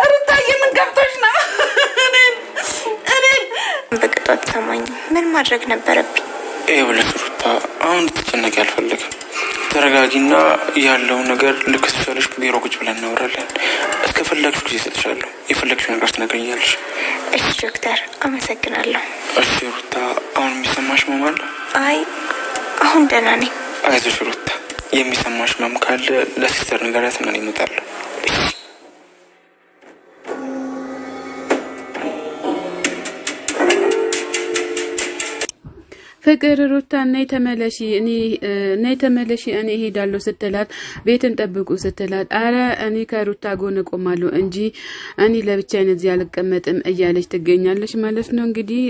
ሩታዬ ምን ገብቶሽ ነው? እኔ በቅጣት ሰማኝ። ምን ማድረግ ነበረብኝ? ይኸውልሽ ሩታ፣ አሁን ትጨነቂ አልፈልግም። ተረጋጊና ያለው ነገር ልክ ስትፈልሽ ቢሮ ቁጭ ብለን እናወራለን። እስከፈለግሽ ጊዜ እሰጥሻለሁ። የፈለግሽው ነገር ትነግረኛለሽ። እሺ ዶክተር፣ አመሰግናለሁ። እሺ ሩታ፣ አሁን የሚሰማሽ ህመም አለ? አይ አሁን ደህና ነኝ። አይዞሽ ሩታ፣ የሚሰማሽ ህመም ካለ ለሲስተር ንገሪያትና እኔ እመጣለሁ። ፍቅር ሩታ ነይ ተመለሺ እኔ እሄዳለሁ ስትላት ቤትን ጠብቁ ስትላት አረ እኔ ከሩታ ጎን ቆማለሁ እንጂ እኔ ለብቻዬ እዚህ አልቀመጥም እያለች ትገኛለች ማለት ነው። እንግዲህ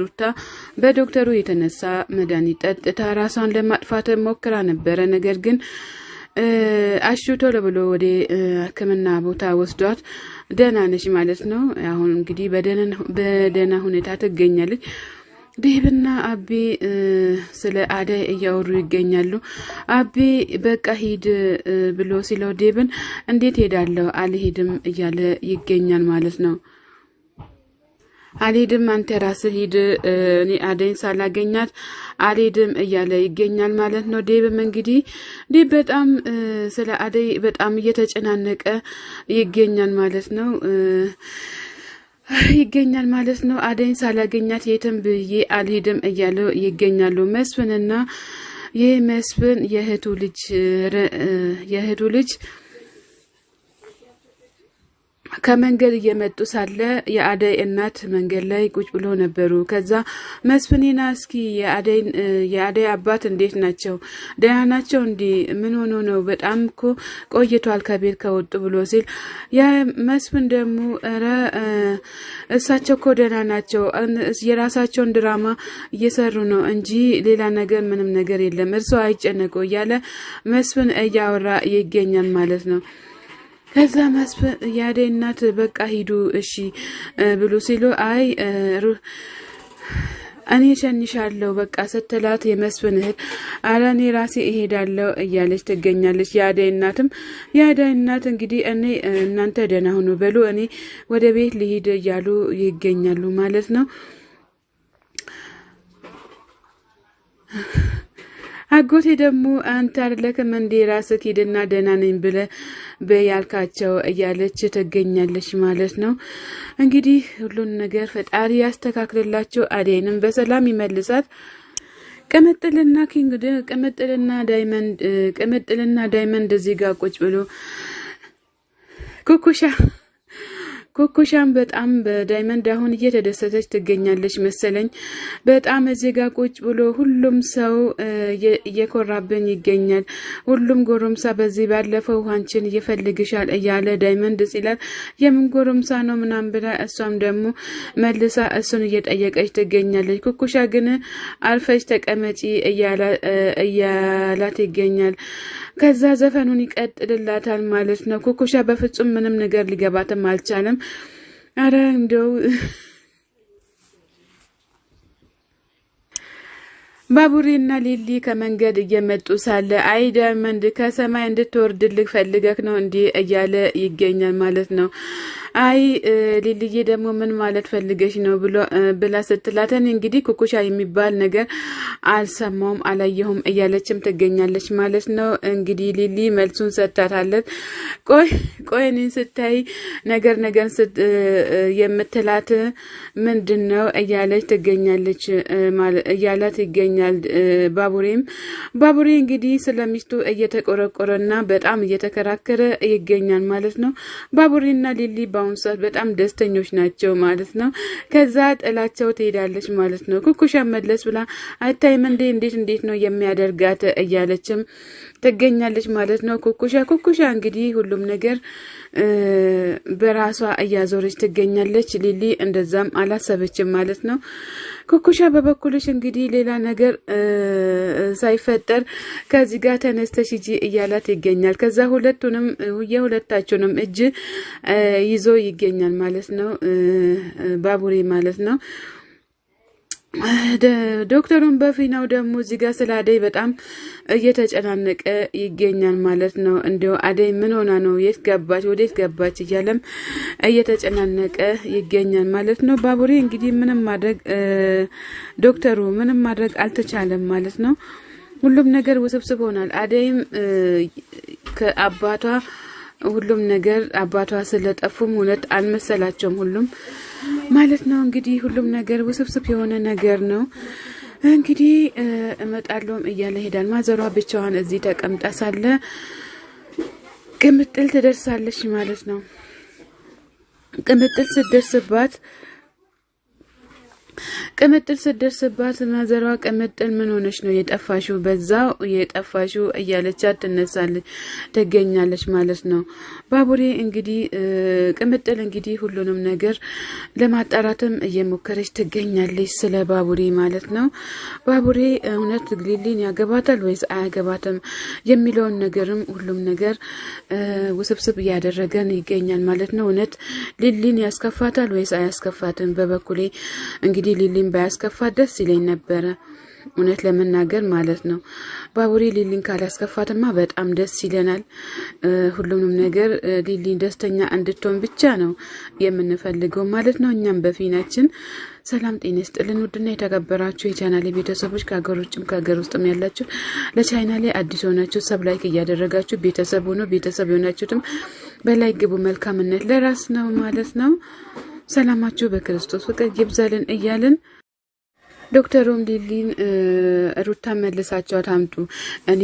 ሩታ በዶክተሩ የተነሳ መድኃኒት ጠጥታ ራሷን ለማጥፋት ሞክራ ነበረ። ነገር ግን አሹቶ ለብሎ ወደ ሕክምና ቦታ ወስዷት ደህና ነች ማለት ነው። አሁን እንግዲህ በደህና ሁኔታ ትገኛለች። ዴብና አቤ ስለ አዳይ እያወሩ ይገኛሉ። አቤ በቃ ሂድ ብሎ ሲለው ዴብን እንዴት ሄዳለሁ አልሄድም እያለ ይገኛል ማለት ነው። አልሄድም አንተ ራስህ ሂድ፣ እኔ አዳይን ሳላገኛት አልሄድም እያለ ይገኛል ማለት ነው። ዴብም እንግዲህ ዴብ በጣም ስለ አዳይ በጣም እየተጨናነቀ ይገኛል ማለት ነው አዳይን ሳላገኛት የትም ብዬ አልሄድም እያሉ ይገኛሉ። መስፍንና የመስፍን የእህቱ ልጅ ከመንገድ እየመጡ ሳለ የአዳይ እናት መንገድ ላይ ቁጭ ብሎ ነበሩ። ከዛ መስፍኔና እስኪ የአዳይ አባት እንዴት ናቸው? ደህና ናቸው? እንዲ ምን ሆኖ ነው? በጣም እኮ ቆይቷል ከቤት ከወጡ ብሎ ሲል መስፍን ደግሞ ኧረ እሳቸው እኮ ደህና ናቸው፣ የራሳቸውን ድራማ እየሰሩ ነው እንጂ ሌላ ነገር ምንም ነገር የለም፣ እርሶ አይጨነቁ እያለ መስፍን እያወራ ይገኛል ማለት ነው። ከዛ መስፍን የአዳይ እናት በቃ ሂዱ እሺ ብሎ ሲሉ አይ እኔ ሸንሻለሁ በቃ ስትላት የመስፍን እህት አረ እኔ ራሴ እሄዳለሁ እያለች ትገኛለች። የአዳይ እናት እንግዲህ እናንተ ደህና ሁኑ በሉ እኔ ወደ ቤት ልሂድ እያሉ ይገኛሉ ማለት ነው። አጎቴ ደግሞ አንተ አይደለክም እንዴ ራስህ ሂድና ደህና ነኝ ብለህ በያልካቸው እያለች ትገኛለች ማለት ነው። እንግዲህ ሁሉን ነገር ፈጣሪ ያስተካክልላቸው፣ አዳይንም በሰላም ይመልሳት። ቅምጥልና ዳይመንድ እዚህ ጋር ቁጭ ብሎ ኮኮሻም በጣም በዳይመንድ አሁን እየተደሰተች ትገኛለች መሰለኝ። በጣም እዚህ ጋር ቁጭ ብሎ ሁሉም ሰው እየኮራብን ይገኛል። ሁሉም ጎረምሳ በዚህ ባለፈው አንቺን ይፈልግሻል እያለ ዳይመንድ ሲላል የምን ጎረምሳ ነው ምናምን ብላ እሷም ደግሞ መልሳ እሱን እየጠየቀች ትገኛለች። ኮኮሻ ግን አልፈሽ ተቀመጪ እያላት ይገኛል። ከዛ ዘፈኑን ይቀጥልላታል ማለት ነው። ኮኮሻ በፍጹም ምንም ነገር ሊገባትም አልቻለም። አረ እንደው ባቡሬና ሊሊ ከመንገድ እየመጡ ሳለ አይ ዳይመንድ ከሰማይ እንድትወርድልህ ፈልገክ ነው እንዴ እያለ ይገኛል ማለት ነው። አይ ሊሊዬ ደግሞ ምን ማለት ፈልገሽ ነው ብላ ስትላተን እንግዲህ ኩኩሻ የሚባል ነገር አልሰማውም አላየሁም እያለችም ትገኛለች ማለት ነው። እንግዲህ ሊሊ መልሱን ሰጥታታለች። ቆይ እኔን ስታይ ነገር የምትላት ምንድነው እያለች ትገኛለች እያላት ይገኛል። ባቡሬ እንግዲህ ስለሚስቱ እየተቆረቆረና በጣም እየተከራከረ ይገኛል ማለት ነው። ባቡሬና ሊሊ በአሁኑ ሰዓት በጣም ደስተኞች ናቸው ማለት ነው። ከዛ ጥላቸው ትሄዳለች ማለት ነው። ኩኩሻ መለስ ብላ አይታይም እንዴት ነው የሚያደርጋት እያለችም ትገኛለች ማለት ነው። ኩኩሻ እንግዲህ ሁሉም ነገር በራሷ እያዞረች ትገኛለች። ሊሊ እንደዛም አላሰበችም ማለት ነው። ኩኩሻ በበኩልሽ እንግዲህ ሌላ ነገር ሳይፈጠር ከዚህ ጋር ተነስተሽ ሂጂ እያላት ይገኛል። ከዛ የሁለታቸውንም እጅ ይዞ ይገኛል ማለት ነው ባቡሬ ማለት ነው። ዶክተሩን በፊናው ደግሞ እዚህ ጋር ስለ አደይ በጣም እየተጨናነቀ ይገኛል ማለት ነው። እንዲያው አደይ ምን ሆና ነው የት ገባች ወዴት ገባች እያለም እየተጨናነቀ ይገኛል ማለት ነው። ባቡሬ እንግዲህ ምንም ማድረግ ዶክተሩ ምንም ማድረግ አልተቻለም ማለት ነው። ሁሉም ነገር ውስብስብ ሆኗል። አደይም ከአባቷ ሁሉም ነገር አባቷ ስለጠፉም እውነት አልመሰላቸውም ሁሉም ማለት ነው። እንግዲህ ሁሉም ነገር ውስብስብ የሆነ ነገር ነው። እንግዲህ እመጣለሁም እያለ ሄዳል። ማዘሯ ብቻዋን እዚህ ተቀምጣ ሳለ ቅምጥል ትደርሳለች ማለት ነው። ቅምጥል ስትደርስባት ማዘሯ ቅምጥል ምን ሆነሽ ነው የጠፋሽው? በዛው የጠፋሽው እያለቻት ትነሳለች ትገኛለች ማለት ነው። ባቡሬ እንግዲህ ቅምጥል እንግዲህ ሁሉንም ነገር ለማጣራትም እየሞከረች ትገኛለች ስለ ባቡሬ ማለት ነው። ባቡሬ እውነት ሊሊን ያገባታል ወይስ አያገባትም የሚለውን ነገርም ሁሉም ነገር ውስብስብ እያደረገን ይገኛል ማለት ነው። እውነት ሊሊን ያስከፋታል ወይስ አያስከፋትም? በበኩሌ እንግዲህ ሊሊን ባያስከፋት ደስ ይለኝ ነበረ እውነት ለመናገር ማለት ነው። ባቡሬ ሊሊን ካላስከፋትማ በጣም ደስ ይለናል። ሁሉንም ነገር ሊሊን ደስተኛ እንድትሆን ብቻ ነው የምንፈልገው ማለት ነው። እኛም በፊናችን ሰላም ጤና ይስጥልን ውድና የተከበራችሁ የቻናሌ ቤተሰቦች ከሀገር ውጭም ከሀገር ውስጥም ያላችሁ ለቻናሌ አዲስ ሆናችሁ ሰብስክራይብ እያደረጋችሁ ቤተሰብ ሆኖ ቤተሰብ የሆናችሁትም በላይ ግቡ። መልካምነት ለራስ ነው ማለት ነው። ሰላማችሁ በክርስቶስ ፍቅር ይብዛልን እያልን ዶክተሩም ሊሊን ሩታ መልሳቸው ታምጡ እኔ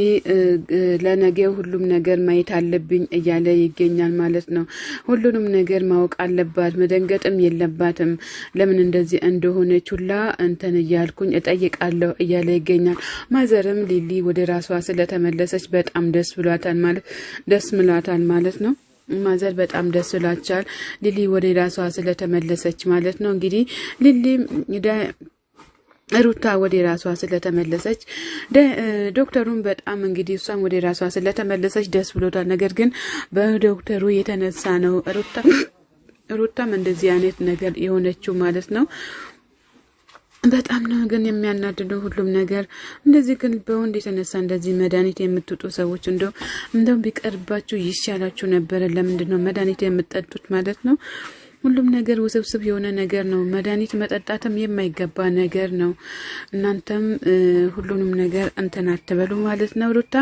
ለነገው ሁሉም ነገር ማየት አለብኝ እያለ ይገኛል ማለት ነው። ሁሉንም ነገር ማወቅ አለባት፣ መደንገጥም የለባትም። ለምን እንደዚህ እንደሆነች ሁላ እንትን እያልኩኝ እጠይቃለሁ እያለ ይገኛል። ማዘርም ሊሊ ወደ ራሷ ስለተመለሰች በጣም ደስ ብሏታል ማለት ነው። ማዘር በጣም ደስ ብሏቸዋል ሊሊ ወደ ራሷ ስለተመለሰች ማለት ነው። እንግዲህ ሊሊ ሩታ ወደ ራሷ ስለተመለሰች ዶክተሩን በጣም እንግዲህ እሷም ወደ ራሷ ስለተመለሰች ደስ ብሎታል። ነገር ግን በዶክተሩ የተነሳ ነው ሩታም እንደዚህ አይነት ነገር የሆነችው ማለት ነው። በጣም ነው ግን የሚያናድደው ሁሉም ነገር እንደዚህ ግን በወንድ የተነሳ እንደዚህ መድኃኒት የምትጡ ሰዎች እንደው ቢቀርባችሁ ይሻላችሁ ነበር። ለምንድን ነው መድኃኒት የምትጠጡት ማለት ነው? ሁሉም ነገር ውስብስብ የሆነ ነገር ነው። መድኃኒት መጠጣትም የማይገባ ነገር ነው። እናንተም ሁሉንም ነገር እንትን አትበሉ ማለት ነው። ሩታ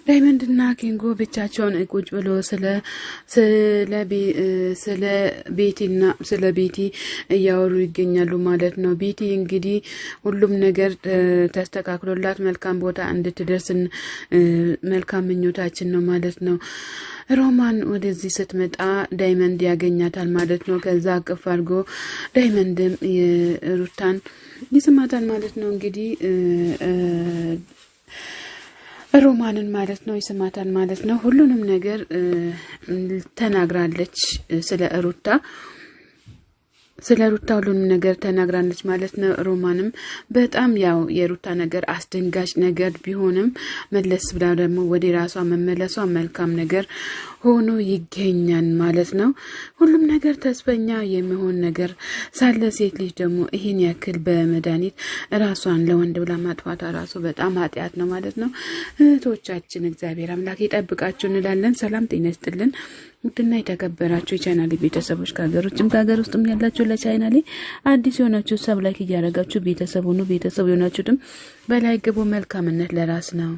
ዳይመንድና ኪንጎ ብቻቸውን ቁጭ ብሎ ስለ ቤቲ እያወሩ ይገኛሉ ማለት ነው። ቤቲ እንግዲህ ሁሉም ነገር ተስተካክሎላት መልካም ቦታ እንድትደርስ መልካም ምኞታችን ነው ማለት ነው። ሮማን ወደዚህ ስትመጣ ዳይመንድ ያገኛታል ማለት ነው። ከዛ አቅፍ አድርጎ ዳይመንድም ሩታን ይስማታል ማለት ነው። እንግዲህ ሮማንን ማለት ነው ይስማታል ማለት ነው። ሁሉንም ነገር ተናግራለች ስለ ሩታ ሁሉንም ነገር ተናግራለች ማለት ነው። ሮማንም በጣም ያው የሩታ ነገር አስደንጋጭ ነገር ቢሆንም መለስ ብላ ደግሞ ወደ ራሷ መመለሷ መልካም ነገር ሆኖ ይገኛል ማለት ነው። ሁሉም ነገር ተስፈኛ የሚሆን ነገር ሳለ ሴት ልጅ ደግሞ ይሄን ያክል በመድኃኒት ራሷን ለወንድ ብላ ማጥፋቷ ራሱ በጣም ኃጢአት ነው ማለት ነው። እህቶቻችን እግዚአብሔር አምላክ ይጠብቃችሁ እንላለን። ሰላም ጤና ይስጥልን ውድና የተከበራችሁ የቻናሌ ቤተሰቦች ከሀገር ውጭም ከሀገር ውስጥም ያላችሁ ለቻናሌ አዲስ የሆናችሁ ሰብስክራይብ እያደረጋችሁ ቤተሰብ ሆኑ። ቤተሰብ የሆናችሁትም በላይ ግቡ። መልካምነት ለራስ ነው።